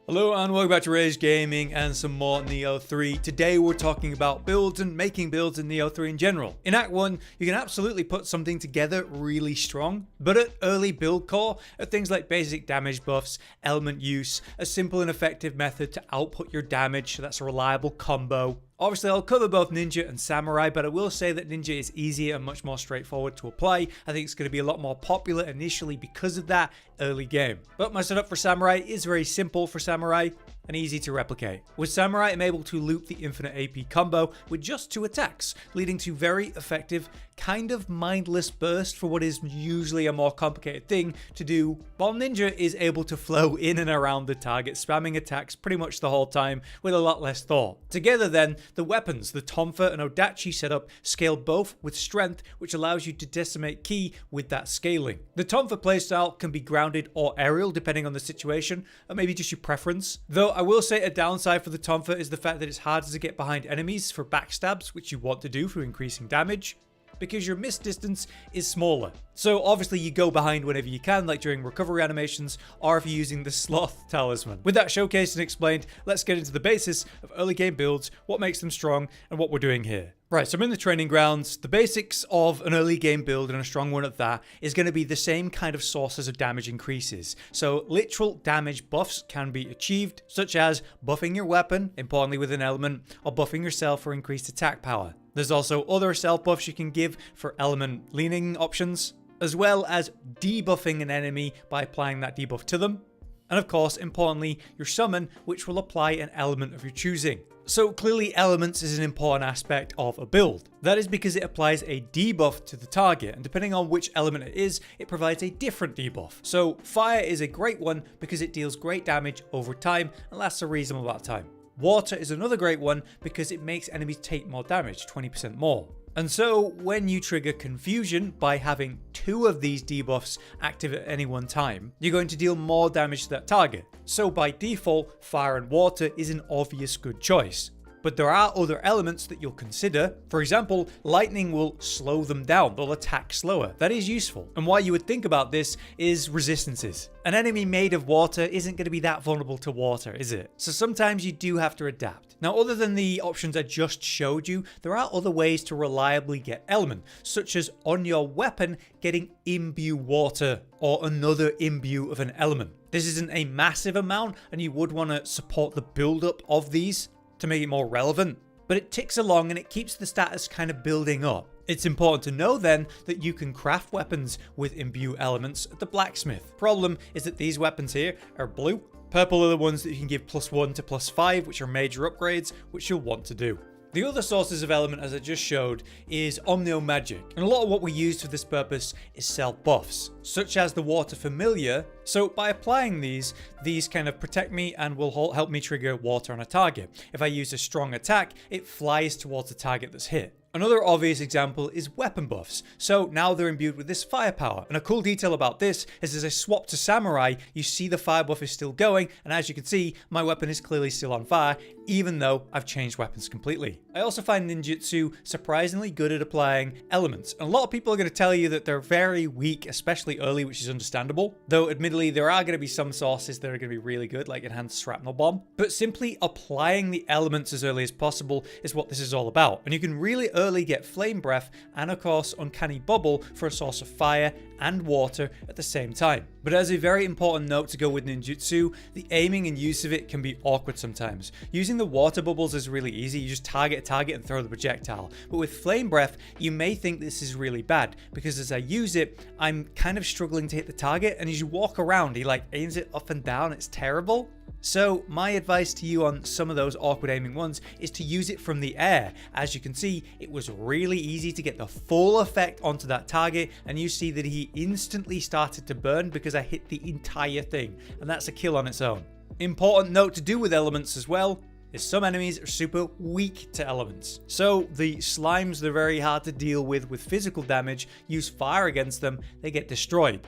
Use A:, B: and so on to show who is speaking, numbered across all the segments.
A: Hello and welcome back to Rage Gaming and some more Nioh 3. Today we're talking about builds and making builds in Nioh 3 in general. In Act 1, you can absolutely put something together really strong, but at early build core are things like basic damage buffs, element use, a simple and effective method to output your damage so that's a reliable combo. Obviously, I'll cover both Ninja and Samurai, but I will say that Ninja is easier and much more straightforward to apply. I think it's going to be a lot more popular initially because of that early game. But my setup for Samurai is very simple for Samurai and easy to replicate. With Samurai, I'm able to loop the infinite AP combo with just 2 attacks, leading to very effective, kind of mindless burst for what is usually a more complicated thing to do, while Ninja is able to flow in and around the target, spamming attacks pretty much the whole time with a lot less thought. Together then, the weapons, the Tonfa and Odachi setup, scale both with strength, which allows you to decimate ki with that scaling. The Tonfa playstyle can be grounded or aerial depending on the situation, or maybe just your preference. Though I will say a downside for the Tonfa is the fact that it's harder to get behind enemies for backstabs, which you want to do for increasing damage, because your miss distance is smaller. So obviously you go behind whenever you can, like during recovery animations, or if you're using the sloth talisman. With that showcased and explained, let's get into the basis of early game builds, what makes them strong, and what we're doing here. Right, so I'm in the training grounds. The basics of an early game build, and a strong one at that, is going to be the same kind of sources of damage increases. So literal damage buffs can be achieved, such as buffing your weapon, importantly with an element, or buffing yourself for increased attack power. There's also other self buffs you can give for element leaning options, as well as debuffing an enemy by applying that debuff to them. And of course, importantly, your summon, which will apply an element of your choosing. So clearly elements is an important aspect of a build. That is because it applies a debuff to the target, and depending on which element it is, it provides a different debuff. So fire is a great one because it deals great damage over time and lasts a reasonable amount of time. Water is another great one because it makes enemies take more damage, 20% more. And so when you trigger confusion by having 2 of these debuffs active at any one time, you're going to deal more damage to that target. So by default, fire and water is an obvious good choice. But there are other elements that you'll consider. For example, lightning will slow them down. They'll attack slower. That is useful. And why you would think about this is resistances. An enemy made of water isn't going to be that vulnerable to water, is it? So sometimes you do have to adapt. Now, other than the options I just showed you, there are other ways to reliably get element, such as on your weapon getting imbue water or another imbue of an element. This isn't a massive amount, and you would want to support the buildup of these to make it more relevant, but it ticks along and it keeps the status kind of building up. It's important to know then that you can craft weapons with imbue elements at the blacksmith. Problem is that these weapons here are blue. Purple are the ones that you can give +1 to +5, which are major upgrades, which you'll want to do. The other sources of element, as I just showed, is Onmyo magic, and a lot of what we use for this purpose is self buffs, such as the water familiar. So by applying these kind of protect me and will help me trigger water on a target. If I use a strong attack, it flies towards the target that's hit. Another obvious example is weapon buffs. So now they're imbued with this firepower. And a cool detail about this is as I swap to Samurai, you see the fire buff is still going. And as you can see, my weapon is clearly still on fire, even though I've changed weapons completely. I also find Ninjutsu surprisingly good at applying elements. And a lot of people are going to tell you that they're very weak, especially early, which is understandable. Though admittedly, there are going to be some sources that are going to be really good, like enhanced shrapnel bomb. But simply applying the elements as early as possible is what this is all about. And you can really early get flame breath and of course uncanny bubble for a source of fire and water at the same time. But as a very important note to go with ninjutsu, the aiming and use of it can be awkward sometimes. Using the water bubbles is really easy. You just target a target and throw the projectile. But with flame breath, you may think this is really bad because as I use it, I'm kind of struggling to hit the target, and as you walk around, he like aims it up and down. It's terrible. So my advice to you on some of those awkward aiming ones is to use it from the air. As you can see, it was really easy to get the full effect onto that target, and you see that he instantly started to burn because I hit the entire thing, and that's a kill on its own. Important note to do with elements as well is some enemies are super weak to elements. So the slimes that are very hard to deal with physical damage, use fire against them, they get destroyed.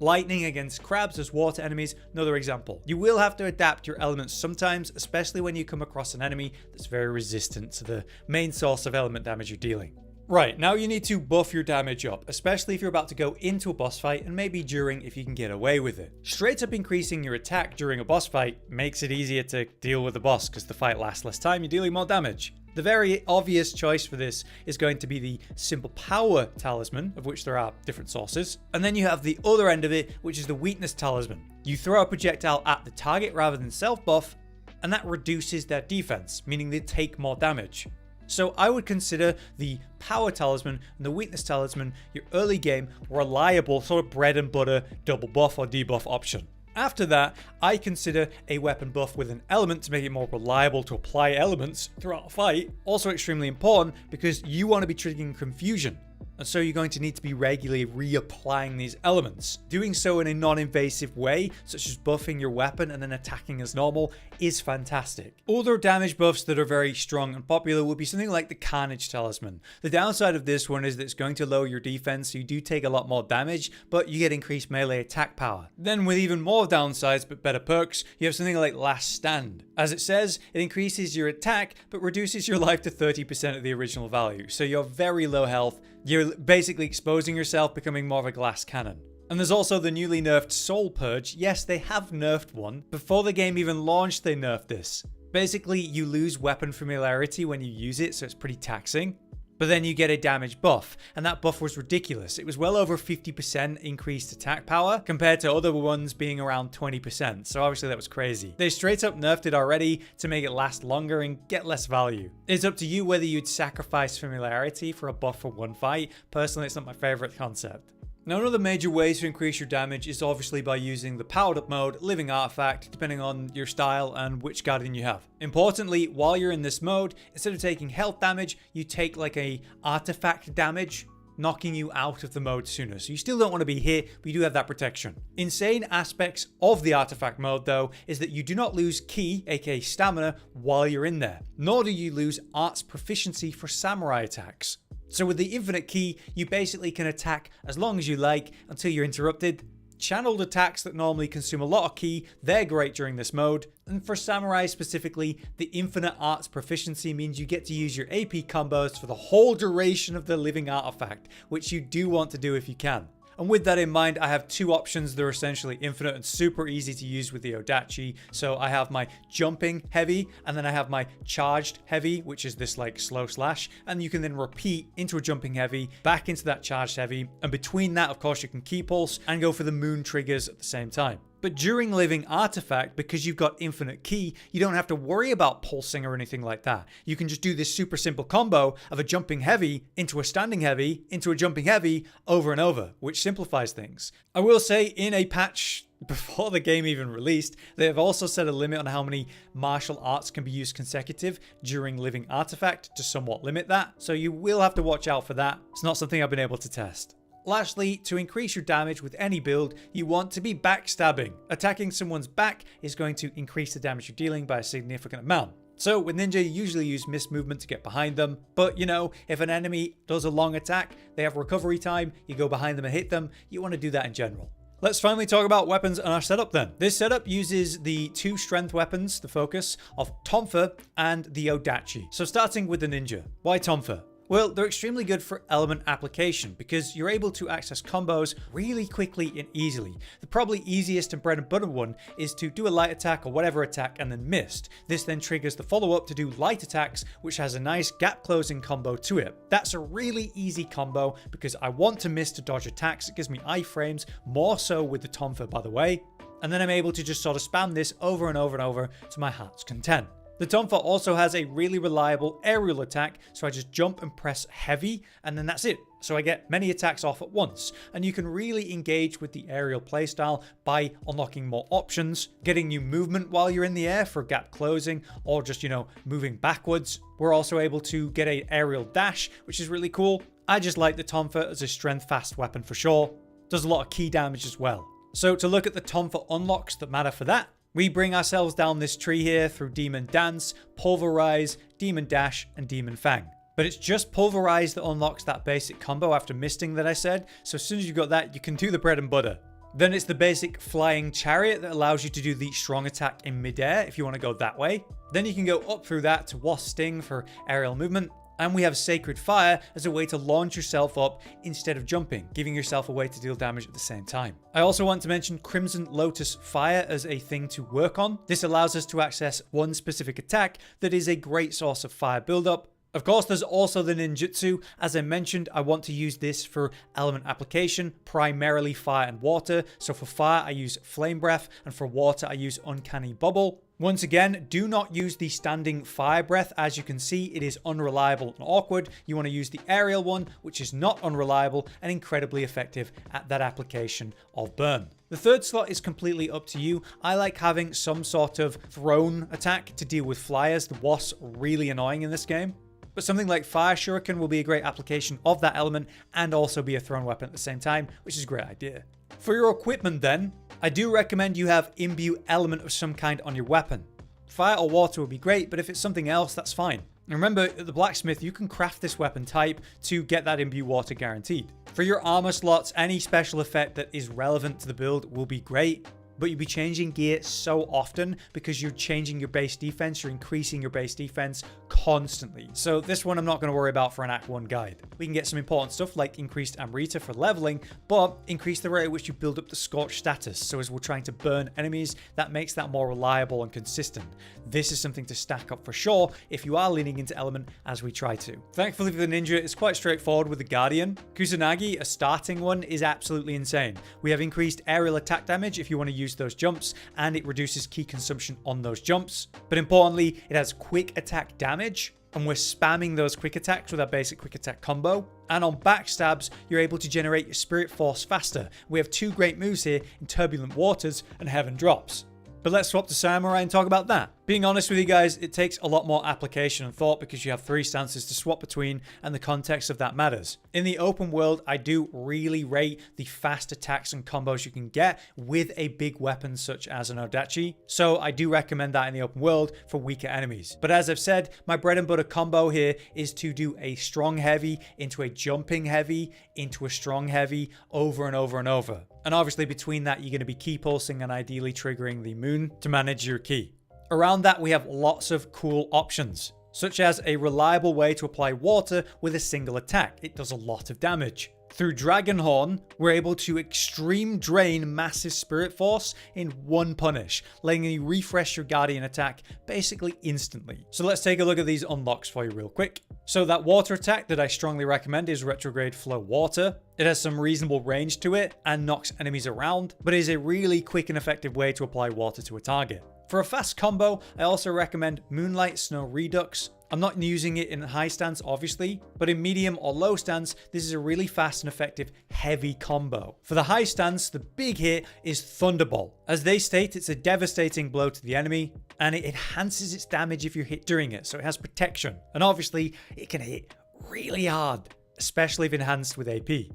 A: Lightning against crabs as water enemies, another example. You will have to adapt your elements sometimes, especially when you come across an enemy that's very resistant to the main source of element damage you're dealing. Right, now you need to buff your damage up, especially if you're about to go into a boss fight and maybe during if you can get away with it. Straight up increasing your attack during a boss fight makes it easier to deal with the boss because the fight lasts less time, you're dealing more damage. The very obvious choice for this is going to be the simple power talisman, of which there are different sources. And then you have the other end of it, which is the weakness talisman. You throw a projectile at the target rather than self-buff, and that reduces their defense, meaning they take more damage. So I would consider the power talisman and the weakness talisman your early game reliable sort of bread and butter double buff or debuff option. After that, I consider a weapon buff with an element to make it more reliable to apply elements throughout a fight. Also extremely important because you want to be triggering confusion. And so you're going to need to be regularly reapplying these elements. Doing so in a non-invasive way, such as buffing your weapon and then attacking as normal, is fantastic. Other damage buffs that are very strong and popular would be something like the Carnage Talisman. The downside of this one is that it's going to lower your defense, so you do take a lot more damage, but you get increased melee attack power. Then with even more downsides but better perks, you have something like Last Stand. As it says, it increases your attack, but reduces your life to 30% of the original value. So you're very low health. You're basically exposing yourself, becoming more of a glass cannon. And there's also the newly nerfed Soul Purge. Yes, they have nerfed one. Before the game even launched, they nerfed this. Basically, you lose weapon familiarity when you use it, so it's pretty taxing. But then you get a damage buff, and that buff was ridiculous. It was well over 50% increased attack power, compared to other ones being around 20%, so obviously that was crazy. They straight up nerfed it already to make it last longer and get less value. It's up to you whether you'd sacrifice familiarity for a buff for one fight. Personally, it's not my favorite concept. Now, one of the major ways to increase your damage is obviously by using the powered up mode, living artifact, depending on your style and which guardian you have. Importantly, while you're in this mode, instead of taking health damage, you take like a artifact damage, knocking you out of the mode sooner. So you still don't want to be hit, but you do have that protection. Insane aspects of the artifact mode though, is that you do not lose ki, aka stamina, while you're in there. Nor do you lose arts proficiency for samurai attacks. So with the infinite ki, you basically can attack as long as you like until you're interrupted. Channeled attacks that normally consume a lot of ki, they're great during this mode. And for samurai specifically, the infinite arts proficiency means you get to use your AP combos for the whole duration of the living artifact, which you do want to do if you can. And with that in mind, I have two options that are essentially infinite and super easy to use with the Odachi. So I have my jumping heavy, and then I have my charged heavy, which is this like slow slash. And you can then repeat into a jumping heavy, back into that charged heavy. And between that, of course, you can key pulse and go for the moon triggers at the same time. But during Living Artifact, because you've got infinite ki, you don't have to worry about pulsing or anything like that. You can just do this super simple combo of a jumping heavy into a standing heavy into a jumping heavy over and over, which simplifies things. I will say in a patch before the game even released, they have also set a limit on how many martial arts can be used consecutive during Living Artifact to somewhat limit that. So you will have to watch out for that. It's not something I've been able to test. Lastly, to increase your damage with any build, you want to be backstabbing. Attacking someone's back is going to increase the damage you're dealing by a significant amount. So with Ninja, you usually use missed movement to get behind them. But you know, if an enemy does a long attack, they have recovery time, you go behind them and hit them, you want to do that in general. Let's finally talk about weapons and our setup then. This setup uses the two strength weapons, the focus, of Tonfa and the Odachi. So starting with the Ninja. Why Tonfa? Well, they're extremely good for element application because you're able to access combos really quickly and easily. The probably easiest and bread and butter one is to do a light attack or whatever attack and then missed. This then triggers the follow-up to do light attacks, which has a nice gap closing combo to it. That's a really easy combo because I want to miss to dodge attacks. It gives me iframes, more so with the Tonfa by the way. And then I'm able to just sort of spam this over and over and over to my heart's content. The Tonfa also has a really reliable aerial attack, so I just jump and press heavy, and then that's it. So I get many attacks off at once, and you can really engage with the aerial playstyle by unlocking more options, getting new movement while you're in the air for gap closing, or just, moving backwards. We're also able to get an aerial dash, which is really cool. I just like the Tonfa as a strength fast weapon for sure. Does a lot of key damage as well. So to look at the Tonfa unlocks that matter for that, we bring ourselves down this tree here through Demon Dance, Pulverize, Demon Dash, and Demon Fang. But it's just Pulverize that unlocks that basic combo after misting that I said, so as soon as you've got that, you can do the bread and butter. Then it's the basic Flying Chariot that allows you to do the strong attack in midair if you want to go that way. Then you can go up through that to Wasp Sting for aerial movement. And we have Sacred Fire as a way to launch yourself up instead of jumping, giving yourself a way to deal damage at the same time. I also want to mention Crimson Lotus Fire as a thing to work on. This allows us to access one specific attack that is a great source of fire buildup. Of course, there's also the Ninjutsu. As I mentioned, I want to use this for element application, primarily fire and water. So for fire, I use Flame Breath, and for water, I use Uncanny Bubble. Once again, do not use the standing fire breath. As you can see, it is unreliable and awkward. You want to use the aerial one, which is not unreliable and incredibly effective at that application of burn. The third slot is completely up to you. I like having some sort of thrown attack to deal with flyers. The wasp's really annoying in this game. But something like Fire Shuriken will be a great application of that element and also be a thrown weapon at the same time, which is a great idea. For your equipment then, I do recommend you have imbue element of some kind on your weapon. Fire or water would be great, but if it's something else, that's fine. And remember, at the blacksmith, you can craft this weapon type to get that imbue water guaranteed. For your armor slots, any special effect that is relevant to the build will be great. But you'll be changing gear so often because you're changing your base defense, you're increasing your base defense constantly. So this one I'm not going to worry about for an Act 1 guide. We can get some important stuff like increased amrita for leveling, but increase the rate at which you build up the scorch status. So as we're trying to burn enemies, that makes that more reliable and consistent. This is something to stack up for sure if you are leaning into element as we try to. Thankfully for the ninja, it's quite straightforward with the guardian. Kusanagi, a starting one, is absolutely insane. We have increased aerial attack damage if you want to use those jumps, and it reduces key consumption on those jumps. But importantly, it has quick attack damage, and we're spamming those quick attacks with our basic quick attack combo. And on backstabs, you're able to generate your spirit force faster. We have two great moves here in Turbulent Waters and Heaven Drops. But let's swap to Samurai and talk about that. Being honest with you guys, it takes a lot more application and thought because you have 3 stances to swap between and the context of that matters. In the open world, I do really rate the fast attacks and combos you can get with a big weapon such as an Odachi. So I do recommend that in the open world for weaker enemies. But as I've said, my bread and butter combo here is to do a strong heavy into a jumping heavy into a strong heavy over and over and over. And obviously between that, you're going to be key pulsing and ideally triggering the moon to manage your ki. Around that, we have lots of cool options, such as a reliable way to apply water with a single attack. It does a lot of damage. Through Dragon Horn, we're able to extreme drain massive spirit force in one punish, letting you refresh your guardian attack basically instantly. So let's take a look at these unlocks for you real quick. So that water attack that I strongly recommend is Retrograde Flow Water. It has some reasonable range to it and knocks enemies around, but is a really quick and effective way to apply water to a target. For a fast combo, I also recommend Moonlight Snow Redux. I'm not using it in high stance, obviously, but in medium or low stance, this is a really fast and effective heavy combo. For the high stance, the big hit is Thunderbolt. As they state, it's a devastating blow to the enemy, and it enhances its damage if you're hit during it, so it has protection. And obviously, it can hit really hard, especially if enhanced with AP.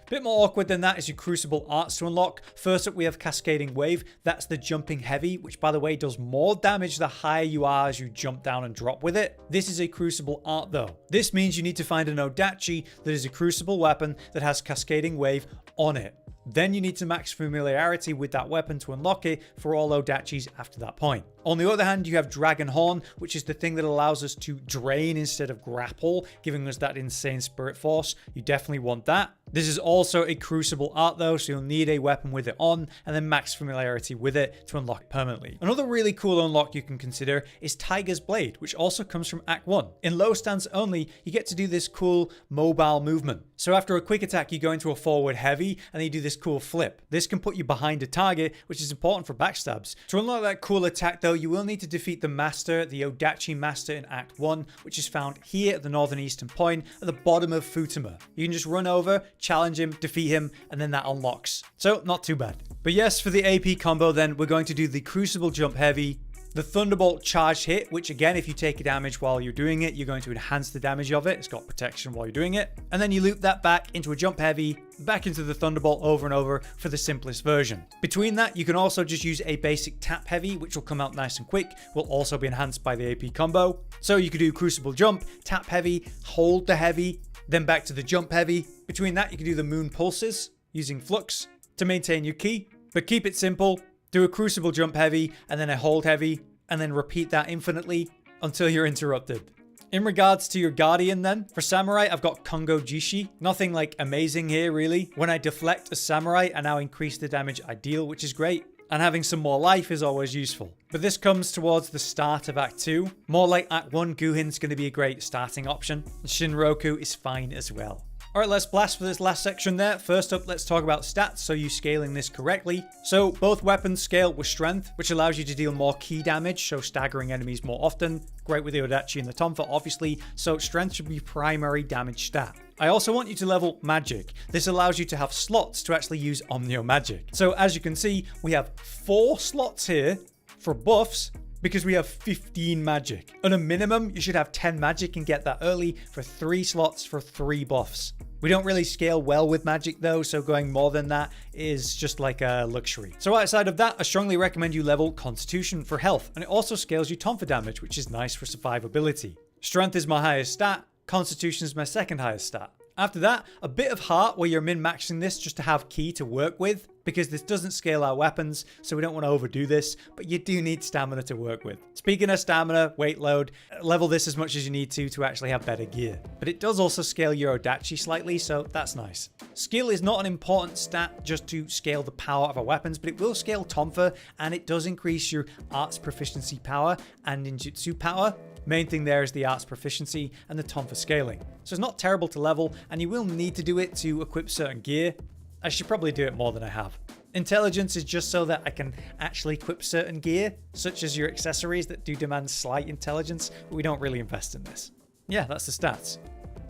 A: Bit more awkward than that is your Crucible arts to unlock. First up, we have Cascading Wave. That's the jumping heavy, which by the way does more damage the higher you are as you jump down and drop with it. This is a Crucible art though. This means you need to find an Odachi that is a Crucible weapon that has Cascading Wave on it. Then you need to max familiarity with that weapon to unlock it for all Odachis after that point. On the other hand, you have Dragon Horn, which is the thing that allows us to drain instead of grapple, giving us that insane spirit force. You definitely want that. This is also a Crucible art though, so you'll need a weapon with it on, and then max familiarity with it to unlock it permanently. Another really cool unlock you can consider is Tiger's Blade, which also comes from Act 1. In low stance only, you get to do this cool mobile movement. So after a quick attack, you go into a forward heavy, and then you do this cool flip. This can put you behind a target, which is important for backstabs. To unlock that cool attack though, you will need to defeat the master, the Odachi master in Act 1, which is found here at the northern eastern point at the bottom of Futama. You can just run over, challenge him, defeat him, and then that unlocks. So not too bad. But yes, for the AP combo then, we're going to do the Crucible jump heavy, the Thunderbolt charge hit, which again, if you take a damage while you're doing it, you're going to enhance the damage of it. It's got protection while you're doing it. And then you loop that back into a jump heavy, back into the Thunderbolt over and over for the simplest version. Between that, you can also just use a basic tap heavy, which will come out nice and quick, will also be enhanced by the AP combo. So you could do Crucible jump, tap heavy, hold the heavy, then back to the jump heavy. Between that, you can do the moon pulses using flux to maintain your ki, but keep it simple. Do a Crucible jump heavy and then a hold heavy and then repeat that infinitely until you're interrupted. In regards to your guardian then, for samurai, I've got Kongo Jishi. Nothing like amazing here really. When I deflect as samurai, I now increase the damage I deal, which is great. And having some more life is always useful. But this comes towards the start of Act 2. More like Act 1, Guhin's going to be a great starting option. Shinroku is fine as well. Alright, let's blast for this last section there. First up, let's talk about stats, so you scaling this correctly. So both weapons scale with strength, which allows you to deal more key damage, so staggering enemies more often. Great with the Odachi and the Tonfa, obviously, so strength should be primary damage stat. I also want you to level magic. This allows you to have slots to actually use Onmyo magic. So as you can see, we have 4 slots here for buffs, because we have 15 magic. At a minimum, you should have 10 magic and get that early for 3 slots for 3 buffs. We don't really scale well with magic though, so going more than that is just like a luxury. So outside of that, I strongly recommend you level Constitution for health, and it also scales you Tonfa damage, which is nice for survivability. Strength is my highest stat, Constitution is my second highest stat. After that, a bit of heart where you're min-maxing this just to have ki to work with, because this doesn't scale our weapons, so we don't want to overdo this, but you do need stamina to work with. Speaking of stamina, weight load, level this as much as you need to actually have better gear. But it does also scale your Odachi slightly, so that's nice. Skill is not an important stat just to scale the power of our weapons, but it will scale Tonfa, and it does increase your arts proficiency power and ninjutsu power. Main thing there is the arts proficiency and the Tonfa scaling. So it's not terrible to level, and you will need to do it to equip certain gear. I should probably do it more than I have. Intelligence is just so that I can actually equip certain gear, such as your accessories that do demand slight intelligence, but we don't really invest in this. Yeah, that's the stats.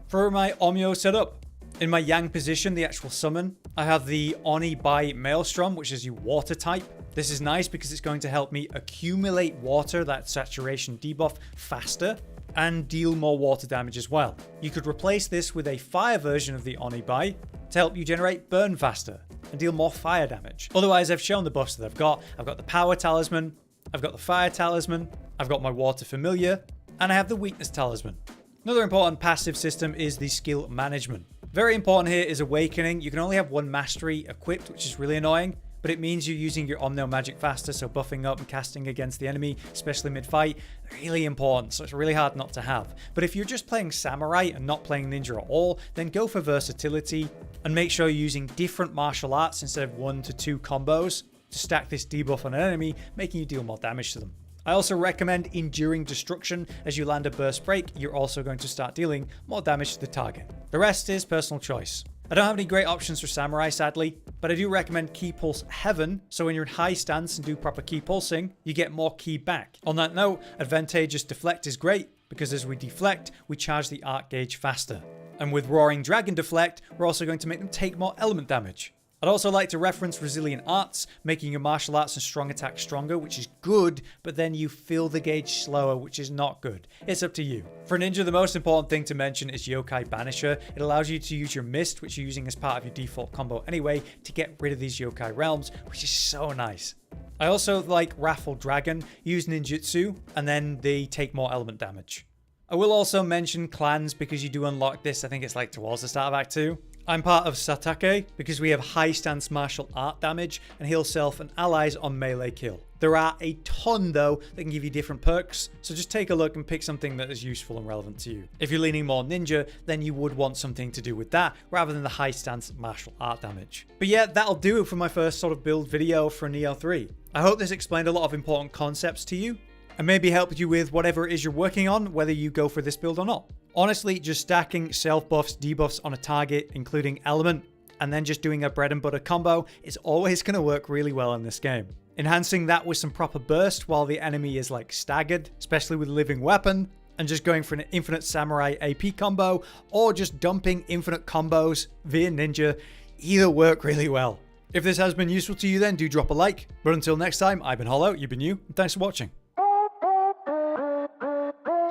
A: For my Onmyo setup, in my Yang position, the actual summon, I have the Oni by Maelstrom, which is your water type. This is nice because it's going to help me accumulate water, that saturation debuff, faster, and deal more water damage as well. You could replace this with a fire version of the Oni by to help you generate burn faster and deal more fire damage. Otherwise, I've shown the buffs that I've got. I've got the power talisman, I've got the fire talisman, I've got my water familiar, and I have the weakness talisman. Another important passive system is the skill management. Very important here is awakening. You can only have 1 mastery equipped, which is really annoying, but it means you're using your Onmyo magic faster, so buffing up and casting against the enemy, especially mid-fight, really important, so it's really hard not to have. But if you're just playing samurai and not playing ninja at all, then go for versatility and make sure you're using different martial arts instead of 1 to 2 combos to stack this debuff on an enemy, making you deal more damage to them. I also recommend enduring destruction. As you land a burst break, you're also going to start dealing more damage to the target. The rest is personal choice. I don't have any great options for samurai, sadly, but I do recommend ki pulse heaven, so when you're in high stance and do proper ki pulsing, you get more ki back. On that note, advantageous deflect is great, because as we deflect, we charge the arc gauge faster. And with roaring dragon deflect, we're also going to make them take more element damage. I'd also like to reference resilient arts, making your martial arts and strong attack stronger, which is good, but then you fill the gauge slower, which is not good. It's up to you. For ninja, the most important thing to mention is Yokai Banisher. It allows you to use your mist, which you're using as part of your default combo anyway, to get rid of these yokai realms, which is so nice. I also like Raffle Dragon, use ninjutsu, and then they take more element damage. I will also mention clans because you do unlock this, I think it's like towards the start of Act 2. I'm part of Satake because we have high stance martial art damage and heal self and allies on melee kill. There are a ton though that can give you different perks, so just take a look and pick something that is useful and relevant to you. If you're leaning more ninja, then you would want something to do with that rather than the high stance martial art damage. But yeah, that'll do it for my first sort of build video for Nioh 3. I hope this explained a lot of important concepts to you and maybe helped you with whatever it is you're working on, whether you go for this build or not. Honestly, just stacking self buffs, debuffs on a target, including element, and then just doing a bread and butter combo is always going to work really well in this game. Enhancing that with some proper burst while the enemy is like staggered, especially with a living weapon, and just going for an infinite samurai AP combo, or just dumping infinite combos via ninja, either work really well. If this has been useful to you, then do drop a like. But until next time, I've been Hollow, you've been you, and thanks for watching.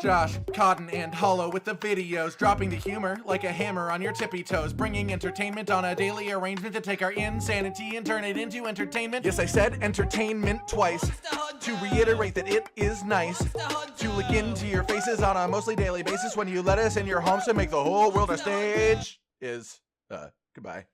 B: Josh, Cotton, and Hollow with the videos, dropping the humor like a hammer on your tippy toes, bringing entertainment on a daily arrangement to take our insanity and turn it into entertainment. Yes, I said entertainment twice, to reiterate that it is nice to look into your faces on a mostly daily basis when you let us in your homes to make the whole world a stage. Goodbye.